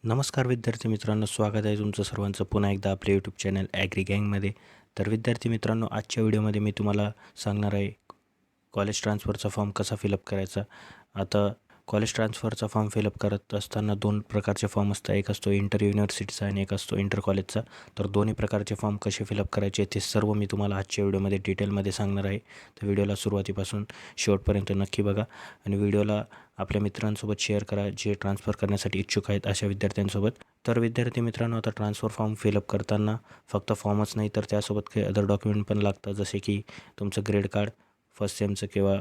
नमस्कार विद्यार्थी मित्रांनो, स्वागत आहे तुमचं सर्वांचं पुन्हा एकदा आपल्या यूट्यूब चॅनल ॲग्री गँगमध्ये. तर विद्यार्थी मित्रांनो, आजच्या व्हिडिओमध्ये मी तुम्हाला सांगणार आहे कॉलेज ट्रान्सफरचा फॉर्म कसा फिलअप करायचा. आता कॉलेज ट्रान्सफरचा फॉर्म फिलअप करत असताना दोन प्रकारचे फॉर्म असतात. एक असतो इंटर युनिव्हर्सिटीचा आणि एक असतो इंटर कॉलेजचा. तर दोन्ही प्रकारचे फॉर्म कसे फिलअप करायचे ते सर्व मी तुम्हाला आजच्या व्हिडिओमध्ये डिटेलमध्ये सांगणार आहे. तर व्हिडिओला सुरुवातीपासून शेवटपर्यंत नक्की बघा आणि व्हिडिओला आपल्या मित्रांसोबत शेअर करा जे ट्रान्सफर करण्यासाठी इच्छुक आहेत अशा विद्यार्थ्यांसोबत. तर विद्यार्थी मित्रांनो, आता ट्रान्सफर फॉर्म फिलअप करताना फक्त फॉर्मच नाही तर त्यासोबत काही अदर डॉक्युमेंट पण लागतात, जसे की तुमचं ग्रेड कार्ड फर्स्ट सेमचं, किंवा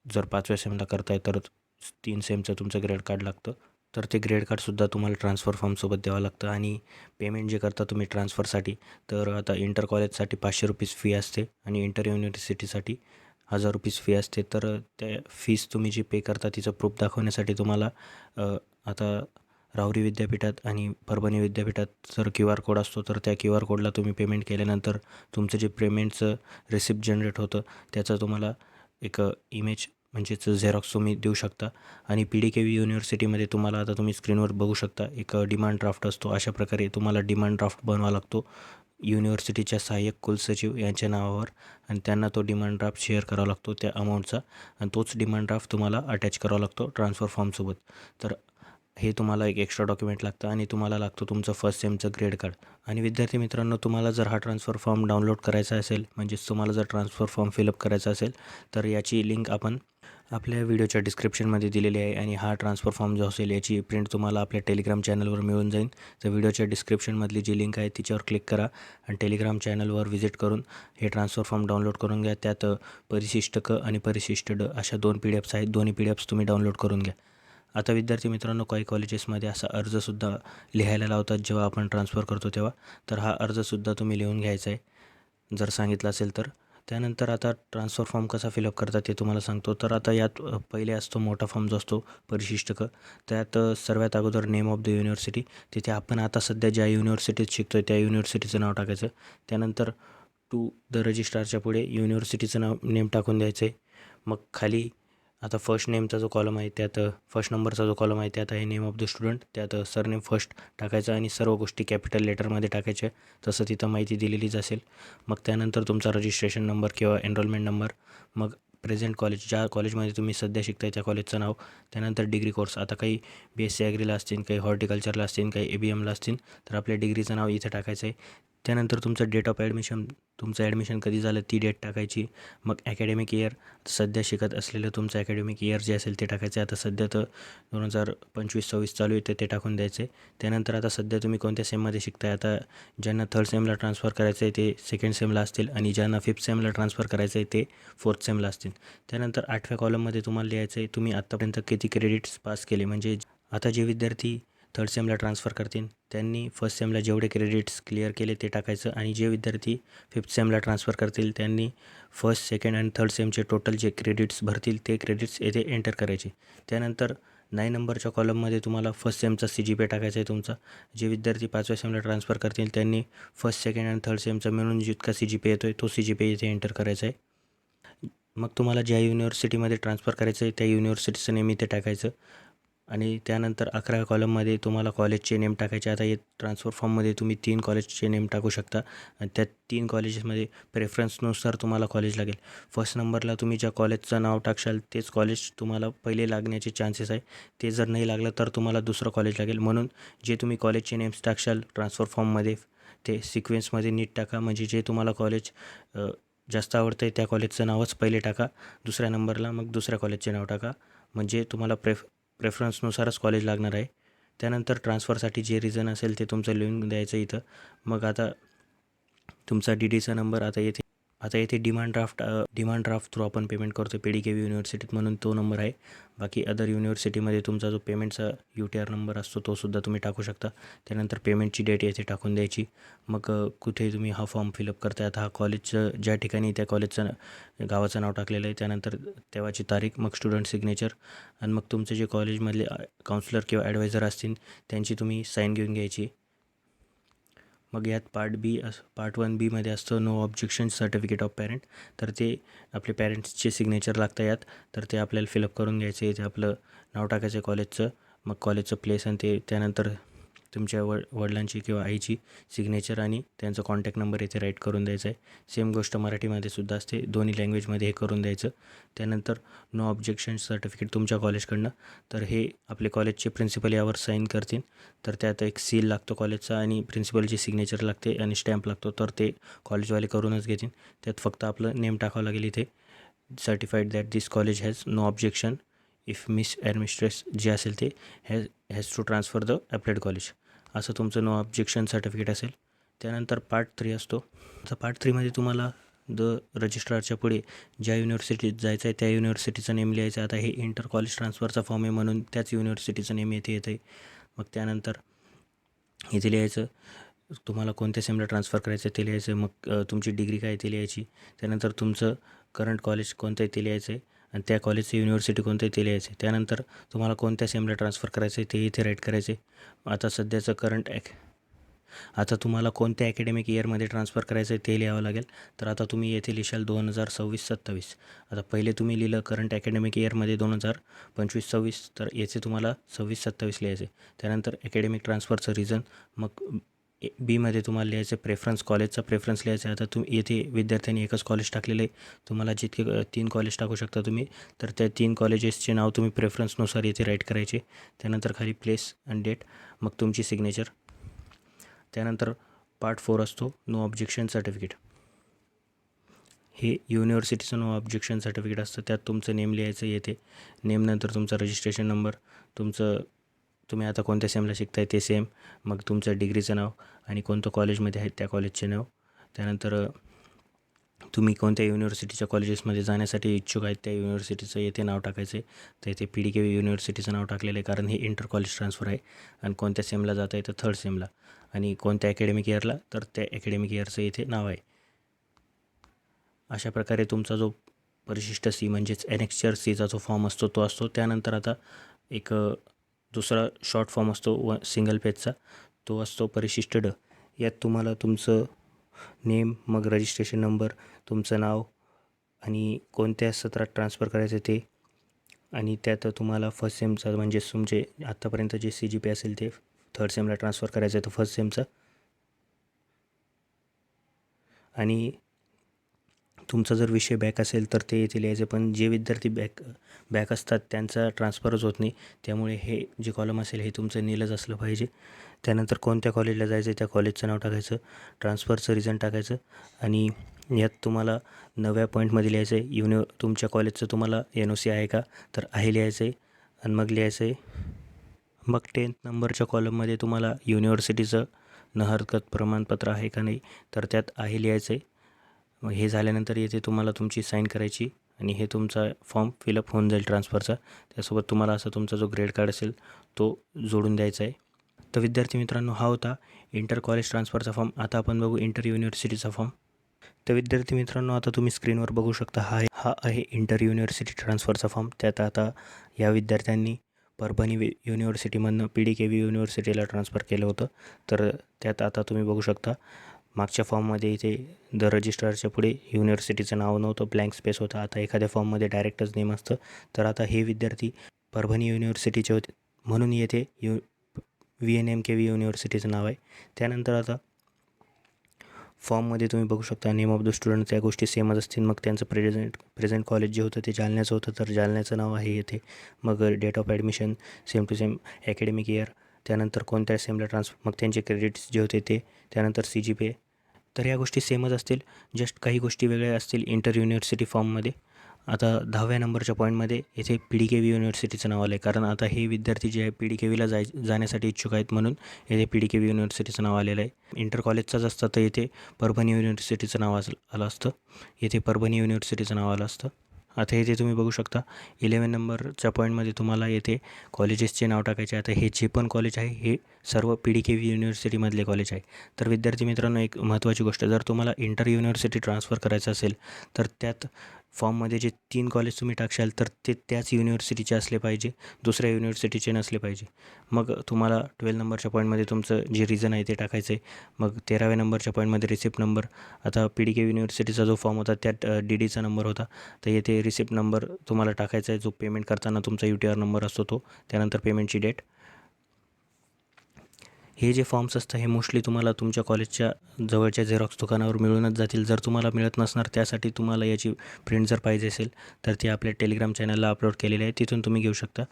जर 5व्या सेमला करताय तर 3 सेमचं तुमचं ग्रेड कार्ड लागतं. तर ते ग्रेड कार्डसुद्धा तुम्हाला ट्रान्सफर फॉर्मसोबत द्यावं लागतं. आणि पेमेंट जे करता तुम्ही ट्रान्सफरसाठी, तर आता इंटर कॉलेजसाठी ₹500 फी असते आणि इंटर युनिव्हर्सिटीसाठी ₹1000 फी असते. तर त्या फीस तुम्ही जी पे करता तिचं प्रूफ दाखवण्यासाठी तुम्हाला आता राहुरी विद्यापीठात आणि परभणी विद्यापीठात जर QR कोड असतो तर त्या QR कोडला तुम्ही पेमेंट केल्यानंतर तुमचं जे पेमेंटचं रिसिप्ट जनरेट होतं त्याचा तुम्हाला एक इमेज म्हणजेच झेरॉक्स तुम्ही देऊ शकता. आणि PDKV युनिव्हर्सिटीमध्ये तुम्हाला आता तुम्ही स्क्रीनवर बघू शकता एक डिमांड ड्राफ्ट असतो. अशा प्रकारे तुम्हाला डिमांड ड्राफ्ट बनवावा लागतो युनिव्हर्सिटीच्या सहाय्यक कुलसचिव यांच्या नावावर, आणि त्यांना तो डिमांड ड्राफ्ट शेअर करावा लागतो त्या अमाऊंटचा, आणि तोच डिमांड ड्राफ्ट तुम्हाला अटॅच करावा लागतो ट्रान्सफर फॉर्मसोबत. तर हे तुम्हाला एक एक्स्ट्रा डॉक्युमेंट लागतं आणि तुम्हाला लागतो तुमचं फर्स्ट सेमचं ग्रेड कार्ड. आणि विद्यार्थी मित्रांनो, तुम्हाला जर हा ट्रान्सफर फॉर्म डाउनलोड करायचा असेल, म्हणजेच तुम्हाला जर ट्रान्सफर फॉर्म फिलअप करायचा असेल, तर याची लिंक आपण आपल्या व्हिडिओच्या डिस्क्रिप्शनमध्ये दिलेली आहे. आणि हा ट्रान्सफर फॉर्म जो असेल याची प्रिंट तुम्हाला आपल्या टेलिग्राम चॅनलवर मिळून जाईल. तर व्हिडिओच्या डिस्क्रिप्शनमधली जी लिंक आहे तिच्यावर क्लिक करा आणि टेलिग्राम चॅनलवर व्हिजिट करून हे ट्रान्सफर फॉर्म डाउनलोड करून घ्या. त्यात परिशिष्ट क आणि परिशिष्ट ड अशा 2 PDFs आहेत. दोन्ही PDFs तुम्ही डाउनलोड करून घ्या. आता विद्यार्थी मित्रांनो, काही कॉलेजेसमध्ये असा अर्जसुद्धा लिहायला लावतात जेव्हा आपण ट्रान्सफर करतो तेव्हा. तर हा अर्जसुद्धा तुम्ही लिहून घ्यायचा आहे जर सांगितलं असेल तर. त्यानंतर आता ट्रान्सफर फॉर्म कसा फिलअप करतात ते तुम्हाला सांगतो. तर आता यात पहिले असतो मोठा फॉर्म जो असतो परिशिष्ट क. त्यात सर्वात अगोदर नेम ऑफ द युनिव्हर्सिटी, तिथे आपण आता सध्या ज्या युनिव्हर्सिटीत शिकतो आहे त्या युनिव्हर्सिटीचं नाव टाकायचं. त्यानंतर टू द रजिस्ट्रारच्या पुढे युनिव्हर्सिटीचं नेम टाकून द्यायचं आहे. मग खाली आता फर्स्ट नेमचा जो कॉलम आहे त्यात फर्स्ट नंबरचा जो कॉलम आहे त्यात आहे नेम ऑफ द स्टुडंट, त्यात सरनेम फर्स्ट टाकायचं आणि सर्व गोष्टी कॅपिटल लेटरमध्ये टाकायच्या, तसं तिथं माहिती दिलेलीच असेल. मग त्यानंतर तुमचा रजिस्ट्रेशन नंबर किंवा एनरोलमेंट नंबर, मग प्रेझेंट कॉलेज, ज्या कॉलेजमध्ये तुम्ही सध्या शिकताय त्या कॉलेजचं नाव, त्यानंतर डिग्री कोर्स, आता काही BSc ॲग्रीला असतील, काही हॉर्टिकल्चरला असतील, काही ABMला असतील, तर आपल्या डिग्रीचं नाव इथं टाकायचं आहे. त्यानंतर तुमचं डेट ऑफ ॲडमिशन, तुमचं ॲडमिशन कधी झालं ती डेट टाकायची. मग ॲकॅडमिक इयर, सध्या शिकत असलेलं तुमचं ॲकॅडमिक इयर जे असेल ते टाकायचं आहे. आता सध्या तर 2025-26 चालू आहे तर ते टाकून द्यायचं आहे. त्यानंतर आता सध्या तुम्ही कोणत्या सेममध्ये शिकताय, आता ज्यांना थर्ड सेमला ट्रान्सफर करायचं आहे ते सेकंड सेमला असतील आणि ज्यांना फिफ्थ सेमला ट्रान्सफर करायचं आहे ते फोर्थ सेमला असतील. त्यानंतर 8व्या कॉलममध्ये तुम्हाला लिहायचं आहे तुम्ही आत्तापर्यंत किती क्रेडिट्स पास केले. म्हणजे आता जे विद्यार्थी थर्ड सेमला ट्रान्सफर करतील त्यांनी फर्स्ट सेमला जेवढे क्रेडिट्स क्लिअर केले ते टाकायचं, आणि जे विद्यार्थी फिफ्थ सेमला ट्रान्सफर करतील त्यांनी फर्स्ट, सेकंड आणि थर्ड सेमचे टोटल जे क्रेडिट्स भरतील ते क्रेडिट्स येथे एंटर करायचे. त्यानंतर 9 नंबरच्या कॉलममध्ये तुम्हाला फर्स्ट सेमचा CGPA टाकायचा आहे तुमचा. जे विद्यार्थी 5व्या सेमला ट्रान्सफर करतील त्यांनी फर्स्ट, सेकंड आणि थर्ड सेमचा मिळून जितका CGPA येतो आहे तो CGPA इथे एंटर करायचा आहे. मग तुम्हाला ज्या युनिव्हर्सिटीमध्ये ट्रान्सफर करायचं आहे त्या युनिव्हर्सिटीचं नेम इथे टाकायचं. आणि त्यानंतर 11व्या कॉलममध्ये तुम्हाला कॉलेजचे नेम टाकायचे. आता हे ट्रान्सफर फॉर्ममध्ये तुम्ही 3 कॉलेजचे नेम टाकू शकता आणि त्या 3 कॉलेजेसमध्ये प्रेफरन्सनुसार तुम्हाला कॉलेज लागेल. फर्स्ट नंबरला तुम्ही ज्या कॉलेजचं नाव टाकशाल तेच कॉलेज तुम्हाला पहिले लागण्याचे चान्सेस आहे. ते जर नाही लागलं तर तुम्हाला दुसरं कॉलेज लागेल. म्हणून जे तुम्ही कॉलेजचे नेम्स टाकशाल ट्रान्सफर फॉर्ममध्ये ते सिक्वेन्समध्ये नीट टाका. म्हणजे जे तुम्हाला कॉलेज जास्त आवडतं आहे त्या कॉलेजचं नावच पहिले टाका, दुसऱ्या नंबरला मग दुसऱ्या कॉलेजचे नाव टाका. म्हणजे तुम्हाला प्रेफरन्सनुसारच कॉलेज लागणार आहे. त्यानंतर ट्रान्सफरसाठी जे रिझन असेल ते तुमचं लिहून द्यायचं इथं. मग आता तुमचा DDचा नंबर, आता येथे डिमांड ड्राफ्ट थ्रू आपण पेमेंट करतो PDKV युनिव्हर्सिटीत म्हणून तो नंबर आहे. बाकी अदर युनिव्हर्सिटीमध्ये तुमचा जो पेमेंटचा UTR नंबर असतो तो सुद्धा तुम्ही टाकू शकता. त्यानंतर पेमेंटची डेट येथे टाकून द्यायची. मग कुठे तुम्ही हा फॉर्म फिलअप करताय, आता हा कॉलेजचं ज्या ठिकाणी त्या कॉलेजचं गावाचं नाव टाकलेलं आहे, त्यानंतर तेव्हाची तारीख, मग स्टुडंट सिग्नेचर, आणि मग तुमचे जे कॉलेजमधले काउन्सिलर किंवा ॲडवायझर असतील त्यांची तुम्ही साईन घेऊन घ्यायची. मग यात पार्ट 1B मध्ये असतं no objection certificate of parent. तर ते आपले पॅरेंट्सचे सिग्नेचर लागतं यात, तर ते आपल्याला फिलअप करून घ्यायचं. इथे आपलं नाव टाकायचं कॉलेजचं, मग कॉलेजचं प्लेस आणि ते, त्यानंतर तुमच्या वडिलांची किंवा आईची सिग्नेचर आणि त्यांचा कॉन्टॅक्ट नंबर इथे राईट करून द्यायचा आहे. सेम गोष्ट मराठीमध्ये सुद्धा असते, दोन्ही लँग्वेजमध्ये हे करून द्यायचं. त्यानंतर नो ऑब्जेक्शन सर्टिफिकेट तुमच्या कॉलेजकडनं, तर हे आपले कॉलेजचे प्रिन्सिपल यावर साईन करतील. तर त्यात एक सील लागतो कॉलेजचा आणि प्रिन्सिपलची सिग्नेचर लागते आणि स्टॅम्प लागतो, तर ते कॉलेजवाले करूनच घेतील. त्यात फक्त आपलं नेम टाकावं लागेल इथे, certified that this college has no objection if miss and mistress जे असेल ते has to transfer the applied college, असं तुमचं नो ऑब्जेक्शन सर्टिफिकेट असेल. त्यानंतर पार्ट 3 असतो. तर पार्ट 3मध्ये तुम्हाला रजिस्ट्रारच्या पुढे ज्या युनिव्हर्सिटीत जायचं आहे त्या युनिव्हर्सिटीचं नेम लिहायचं. आता हे इंटर कॉलेज ट्रान्सफरचा फॉर्म आहे म्हणून त्याच युनिव्हर्सिटीचं नेम येते येतं आहे. मग त्यानंतर इथे लिहायचं तुम्हाला कोणत्या सेमला ट्रान्सफर करायचं आहे ते लिहायचं. मग तुमची डिग्री काय ते लिहायची. त्यानंतर तुमचं करंट कॉलेज कोणतं आहे ते लिहायचं आहे आणि त्या कॉलेजचं युनिव्हर्सिटी कोणतं आहे ते लिहायचं आहे. त्यानंतर तुम्हाला कोणत्या सेमला ट्रान्सफर करायचं आहे ते इथे राईट करायचे. आता सध्याचं आता तुम्हाला कोणत्या अकॅडमिक इयरमध्ये ट्रान्सफर करायचं आहे ते लिहावं लागेल. तर आता तुम्ही येथे लिहाल 2026-27. आता पहिले तुम्ही लिहिलं करंट अकॅडमिक इयरमध्ये 2025-26, तर याचे तुम्हाला 26-27 लिहायचे. त्यानंतर अकॅडमिक ट्रान्सफरचं रिझन. मग बीमध्ये तुम्हाला लिहायचं प्रेफरन्स, कॉलेजचा प्रेफरन्स लिहायचा. आता तुम्ही येथे विद्यार्थ्यांनी एकच कॉलेज टाकलेलं आहे, तुम्हाला जितके 3 कॉलेज टाकू शकता तुम्ही, तर त्या 3 कॉलेजेसचे नाव तुम्ही प्रेफरन्सनुसार येथे राईट करायचे. त्यानंतर खाली प्लेस आणि डेट, मग तुमची सिग्नेचर. त्यानंतर पार्ट 4 असतो नो ऑब्जेक्शन सर्टिफिकेट. हे युनिव्हर्सिटीचं नो ऑब्जेक्शन सर्टिफिकेट असतं. त्यात तुमचं नेम लिहायचं येते. नेमनंतर तुमचा रजिस्ट्रेशन नंबर, तुम्ही आता कोणत्या सेमला शिकताय ते सेम, मग तुमचं डिग्रीचं नाव आणि कोणतं कॉलेजमध्ये आहे त्या कॉलेजचे नाव. त्यानंतर तुम्ही कोणत्या युनिव्हर्सिटीच्या कॉलेजेसमध्ये जाण्यासाठी इच्छुक आहेत त्या युनिव्हर्सिटीचं येथे नाव टाकायचं आहे. तर इथे PDK युनिव्हर्सिटीचं नाव टाकलेलं आहे कारण हे इंटर कॉलेज ट्रान्सफर आहे. आणि कोणत्या सेमला जात आहे तर 3rd सेमला, आणि कोणत्या अकॅडमिक इयरला तर त्या अकॅडमिक इयरचं इथे नाव आहे. अशा प्रकारे तुमचा जो परिशिष्ट C म्हणजेच ॲनेक्स्चर Cचा जो फॉर्म असतो तो असतो. त्यानंतर आता एक दुसरा शॉर्ट फॉर्म असतो सिंगल पेजचा, तो असतो परिशिष्ट D. यात तुम्हाला तुमचं नेम, मग रजिस्ट्रेशन नंबर, तुमचं नाव आणि कोणत्या सत्रात ट्रान्सफर करायचं ते, आणि त्यात तुम्हाला फर्स्ट सेमचा म्हणजेच तुमचे आत्तापर्यंत जे CGPA असेल ते 3rd सेमला ट्रान्सफर करायचं आहे तर फर्स्ट सेमचा, आणि तुमचा जर विषय बॅक असेल तर ते येथे लिहायचे. पण जे विद्यार्थी बॅक असतात त्यांचा ट्रान्सफरच होत नाही, त्यामुळे हे जे कॉलम असेल हे तुमचं नीलच असलं पाहिजे. त्यानंतर कोणत्या कॉलेजला जायचं आहे त्या कॉलेजचं नाव टाकायचं, ट्रान्सफरचं रिझन टाकायचं, आणि यात तुम्हाला 9व्या पॉईंटमध्ये लिहायचं आहे तुमच्या कॉलेजचं तुम्हाला NOC आहे का तर आहे लिहायचं आहे. आणि मग लिहायचं आहे, मग 10th नंबरच्या कॉलममध्ये तुम्हाला युनिव्हर्सिटीचं न हरकत प्रमाणपत्र आहे का नाही तर त्यात आहे लिहायचं आहे. मग हे झाल्यानंतर येथे तुम्हाला तुमची साईन करायची आणि हे तुमचा फॉर्म फिलअप होऊन जाईल ट्रान्सफरचा. त्यासोबत तुम्हाला असा तुमचा जो ग्रेड कार्ड असेल तो जोडून द्यायचा आहे. तर विद्यार्थी मित्रांनो, हा होता इंटर कॉलेज ट्रान्सफरचा फॉर्म. आता आपण बघू इंटर युनिव्हर्सिटीचा फॉर्म. तर विद्यार्थी मित्रांनो, आता तुम्ही स्क्रीनवर बघू शकता हा आहे इंटर युनिव्हर्सिटी ट्रान्सफरचा फॉर्म. त्यात आता या विद्यार्थ्यांनी परभणी युनिव्हर्सिटीमधनं PDKV युनिव्हर्सिटीला ट्रान्सफर केलं होतं. तर त्यात आता तुम्ही बघू शकता मागच्या फॉर्ममध्ये इथे रजिस्ट्रारच्या पुढे युनिव्हर्सिटीचं नाव नव्हतं, ब्लँक स्पेस होता. आता एखाद्या फॉर्ममध्ये डायरेक्टच नेम असतं. तर आता हे विद्यार्थी परभणी युनिव्हर्सिटीचे होते म्हणून येथे VNMKV युनिव्हर्सिटीचं नाव आहे. त्यानंतर आता फॉर्ममध्ये तुम्ही बघू शकता नेम ऑफ द स्टुडंट, त्या गोष्टी सेमच असतील. मग त्यांचं प्रेझेंट कॉलेज जे होतं ते जालन्याचं होतं तर जालन्याचं नाव आहे येथे. मग date of admission same to same, academic year, त्यानंतर कोणत्या सेमला ट्रान्सफर, मग त्यांचे क्रेडिट्स जे होते ते, त्यानंतर CGPA. तर या गोष्टी सेमच असतील, जस्ट काही गोष्टी वेगळ्या असतील इंटर युनिव्हर्सिटी फॉर्ममध्ये. आता 10व्या नंबरच्या पॉईंटमध्ये येथे PDKV युनिव्हर्सिटीचं नाव आलं आहे कारण आता हे विद्यार्थी जे आहे PDKVला जाण्यासाठी इच्छुक आहेत म्हणून येथे PDKV युनिव्हर्सिटीचं नाव आलेलं आहे. इंटर कॉलेजचाच असतं तर येथे परभणी युनिव्हर्सिटीचं नाव आलं असतं, येथे परभणी युनिव्हर्सिटीचं नाव आलं असतं. आता इथे तुम्ही बघू शकता 11 नंबरच्या पॉईंटमध्ये तुम्हाला येथे कॉलेजेसचे नाव टाकायचे. आता हे जे पण कॉलेज आहे हे सर्व PDKV युनिव्हर्सिटीमधले कॉलेज आहे. तर विद्यार्थी मित्रांनो, एक महत्त्वाची गोष्ट, जर तुम्हाला इंटर युनिव्हर्सिटी ट्रान्सफर करायचं असेल तर त्यात फॉर्ममध्ये जे 3 कॉलेज तुम्ही टाकशाल तर ते त्याच युनिव्हर्सिटीचे असले पाहिजे, दुसऱ्या युनिव्हर्सिटीचे नसले पाहिजे. मग तुम्हाला 12 नंबरच्या पॉईंटमध्ये तुमचं जे रिझन आहे ते टाकायचं आहे. मग 13व्या नंबरच्या पॉईंटमध्ये रिसिप्ट नंबर. आता PDKV युनिव्हर्सिटीचा जो फॉर्म होता त्यात DDचा नंबर होता तर येथे रिसिप्ट नंबर तुम्हाला टाकायचा आहे, जो पेमेंट करताना तुमचा UTR नंबर असतो तो. त्यानंतर पेमेंटची डेट. हे जे फॉर्म्स असतात हे मोस्टली तुम्हाला तुमच्या कॉलेजच्या जवळच्या झेरॉक्स दुकानावर मिळूनच जातील. जर तुम्हाला मिळत नसणार त्यासाठी तुम्हाला याची प्रिंट जर पाहिजे असेल तर ती आपल्या टेलिग्राम चॅनलला अपलोड केलेली आहे, तिथून तुम्ही घेऊ शकता.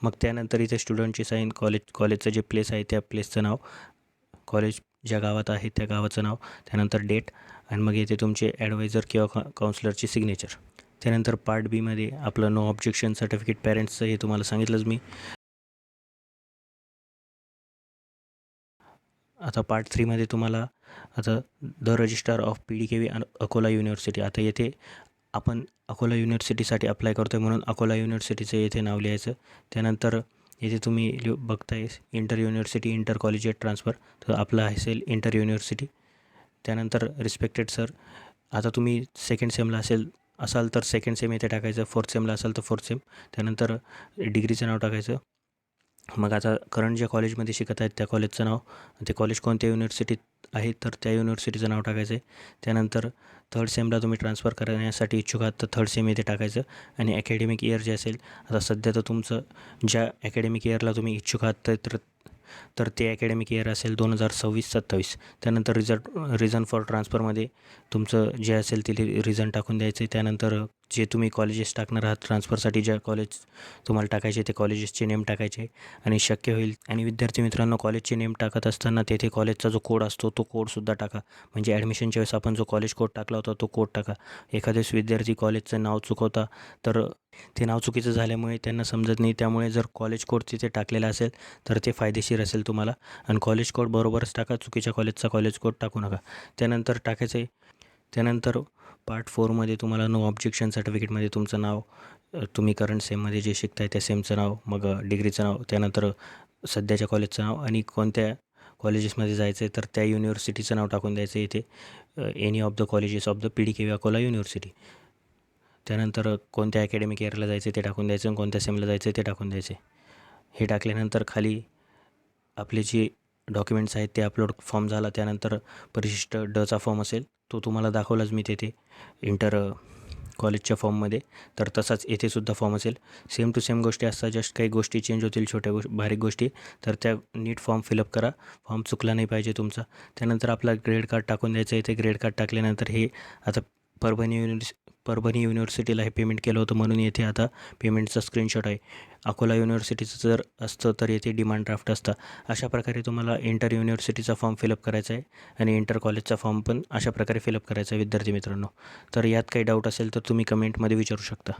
मग त्यानंतर इथे स्टुडंटची साईन, कॉलेजचं जे प्लेस आहे त्या प्लेसचं नाव, कॉलेज ज्या गावात आहे त्या गावाचं नाव, त्यानंतर डेट, आणि मग येथे तुमचे ॲडवायझर किंवा काउन्सिलरची सिग्नेचर. त्यानंतर पार्ट बीमध्ये आपलं नो ऑब्जेक्शन सर्टिफिकेट पॅरेंट्सचं हे तुम्हाला सांगितलंच मी. आता पार्ट 3मध्ये तुम्हाला आता the registrar of PDKV Akola university. आता येथे आपण अकोला युनिव्हर्सिटीसाठी अप्लाय करतो आहे म्हणून अकोला युनिव्हर्सिटीचं येथे नाव लिहायचं. त्यानंतर येथे तुम्ही बघताय inter university, inter collegiate transfer, तर आपलं असेल इंटर युनिव्हर्सिटी. त्यानंतर रिस्पेक्टेड सर, आता तुम्ही सेकंड सेमला असाल तर सेकंड सेम येथे टाकायचं, फोर्थ सेमला असाल तर फोर्थ सेम. त्यानंतर डिग्रीचं नाव टाकायचं. मग आता करंट ज्या कॉलेजमध्ये शिकत आहेत त्या कॉलेजचं नाव, ते कॉलेज कोणत्या युनिव्हर्सिटीत आहे तर त्या युनिव्हर्सिटीचं नाव टाकायचं आहे. त्यानंतर थर्ड सेमला तुम्ही ट्रान्सफर करण्यासाठी इच्छुक आहात तर थर्ड सेम इथे टाकायचं. आणि ॲकॅडमिक इयर जे असेल, आता सध्या तर तुमचं ज्या ॲकॅडमिक इयरला तुम्ही इच्छुक आहात तर ते ॲकॅडमिक इयर असेल 2026-27. त्यानंतर रिझन फॉर ट्रान्सफरमध्ये तुमचं जे असेल ते रिझन टाकून द्यायचं आहे. त्यानंतर जे तुम्ही कॉलेजेस टाकणार आहात ट्रान्सफरसाठी, ज्या कॉलेज तुम्हाला टाकायचे ते कॉलेजेसचे नेम टाकायचे. आणि शक्य होईल आणि विद्यार्थी मित्रांनो, कॉलेजचे नेम टाकत असताना तेथे कॉलेजचा जो कोड असतो तो कोडसुद्धा टाका. म्हणजे ॲडमिशनच्या वेळेस आपण जो कॉलेज कोड टाकला होता तो कोड टाका. एखाद्याच विद्यार्थी कॉलेजचं नाव चुकवता तर ते नाव चुकीचं झाल्यामुळे त्यांना समजत नाही. त्यामुळे जर कॉलेज कोड तिथे टाकलेला असेल तर ते फायदेशीर असेल तुम्हाला. आणि कॉलेज कोड बरोबरच टाका, चुकीच्या कॉलेजचा कॉलेज कोड टाकू नका. त्यानंतर टाकायचं आहे. त्यानंतर पार्ट 4मध्ये तुम्हाला नो ऑब्जेक्शन सर्टिफिकेटमध्ये तुमचं नाव, तुम्ही करंट सेममध्ये जे शिकताय त्या सेमचं नाव, मग डिग्रीचं नाव, त्यानंतर सध्याच्या कॉलेजचं नाव, आणि कोणत्या कॉलेजेसमध्ये जायचं आहे तर त्या युनिव्हर्सिटीचं नाव टाकून द्यायचं इथे. Any of the colleges of the PDKV Akola university. त्यानंतर कोणत्या ॲकॅडमिक इयरला जायचं ते टाकून द्यायचं आणि कोणत्या सेमला जायचं ते टाकून द्यायचे. हे टाकल्यानंतर खाली आपले जे डॉक्युमेंट्स आहेत ते अपलोड फॉर्म झाला. त्यानंतर परिशिष्ट डचा फॉर्म असेल तो तुम्हाला दाखवलाच मी तिथे इंटर कॉलेजच्या फॉर्ममध्ये, तर तसाच येथेसुद्धा फॉर्म असेल. सेम टू सेम गोष्टी असतात, जस्ट काही गोष्टी चेंज होतील, छोट्या बारीक गोष्टी. तर त्या नीट फॉर्म फिलअप करा, फॉर्म चुकला नाही पाहिजे तुमचा. त्यानंतर आपला ग्रेड कार्ड टाकून द्यायचं. इथे ग्रेड कार्ड टाकल्यानंतर हे आता परभणी युनिव्हर्सिटीला हे पेमेंट केलं होतं म्हणून येथे आता पेमेंटचा स्क्रीनशॉट आहे. अकोला युनिव्हर्सिटीचं जर असतं तर येथे डिमांड ड्राफ्ट असतं. अशा प्रकारे तुम्हाला इंटर युनिव्हर्सिटीचा फॉर्म फिलअप करायचा आहे आणि इंटर कॉलेजचा फॉर्म पण अशा प्रकारे फिलअप करायचा आहे विद्यार्थी मित्रांनो. तर यात काही डाऊट असेल तर तुम्ही कमेंटमध्ये विचारू शकता.